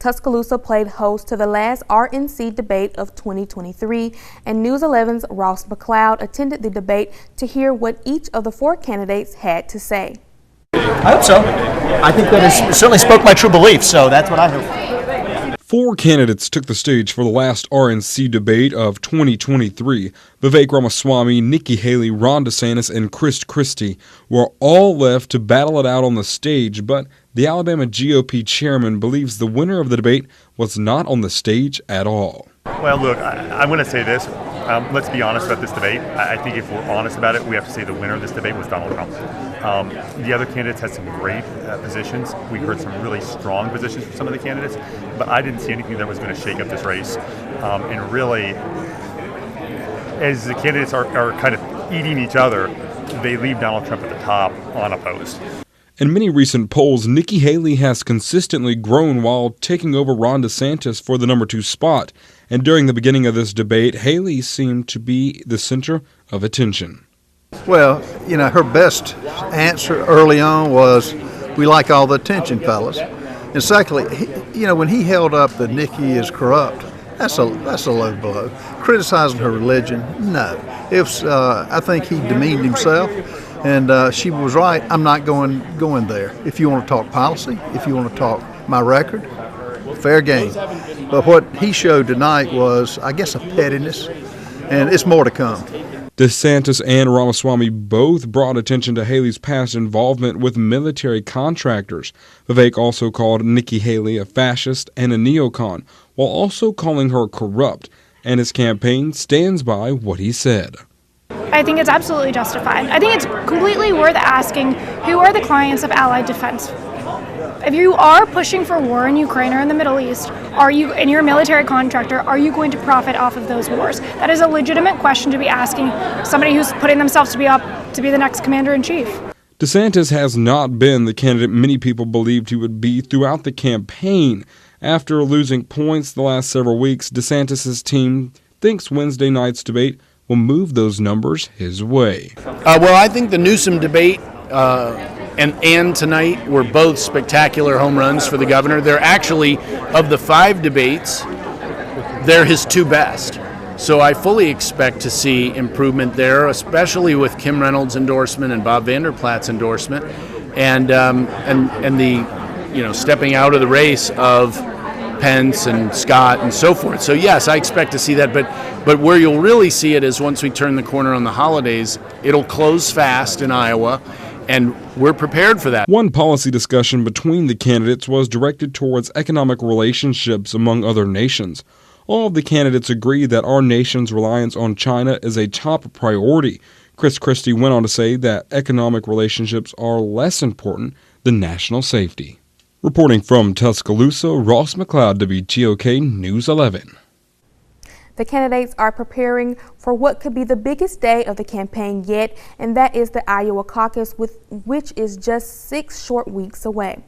Tuscaloosa played host to the last RNC debate of 2023, and News 11's Ross McLeod attended the debate to hear what each of the four candidates had to say. I hope so. I think that it certainly spoke my true beliefs, so that's what I hope. Four candidates took the stage for the last RNC debate of 2023. Vivek Ramaswamy, Nikki Haley, Ron DeSantis, and Chris Christie were all left to battle it out on the stage, but the Alabama GOP chairman believes the winner of the debate was not on the stage at all. Well, look, I'm going to say this. Let's be honest about this debate. I think if we're honest about it, we have to say the winner of this debate was Donald Trump. The other candidates had some great positions. We heard some really strong positions from some of the candidates, but I didn't see anything that was going to shake up this race. And really, as the candidates are kind of eating each other, they leave Donald Trump at the top unopposed. In many recent polls, Nikki Haley has consistently grown while taking over Ron DeSantis for the number 2 spot. And during the beginning of this debate, Haley seemed to be the center of attention. Well, you know, her best answer early on was, "We like all the attention, fellas." And secondly, when he held up that Nikki is corrupt, that's a low blow. Criticizing her religion, no. I think he demeaned himself. And she was right. I'm not going there. If you want to talk policy, if you want to talk my record, fair game. But what he showed tonight was, I guess, a pettiness, and it's more to come. DeSantis and Ramaswamy both brought attention to Haley's past involvement with military contractors. Vivek also called Nikki Haley a fascist and a neocon, while also calling her corrupt, and his campaign stands by what he said. I think it's absolutely justified. I think it's completely worth asking, who are the clients of Allied Defense? If you are pushing for war in Ukraine or in the Middle East, and you're a military contractor, are you going to profit off of those wars? That is a legitimate question to be asking somebody who's putting themselves to be the next commander-in-chief. DeSantis has not been the candidate many people believed he would be throughout the campaign. After losing points the last several weeks, DeSantis' team thinks Wednesday night's debate will move those numbers his way. Well, I think the Newsom debate and tonight were both spectacular home runs for the governor. They're actually, of the 5 debates, they're his 2 best. So I fully expect to see improvement there, especially with Kim Reynolds' endorsement and Bob Vander Plaat's endorsement, and the stepping out of the race of Pence and Scott and so forth. So yes, I expect to see that, but where you'll really see it is once we turn the corner on the holidays. It'll close fast in Iowa, and we're prepared for that. One policy discussion between the candidates was directed towards economic relationships among other nations. All of the candidates agree that our nation's reliance on China is a top priority. Chris Christie went on to say that economic relationships are less important than national safety. Reporting from Tuscaloosa, Ross McLeod, WTOK News 11. The candidates are preparing for what could be the biggest day of the campaign yet, and that is the Iowa caucus, which is just 6 short weeks away.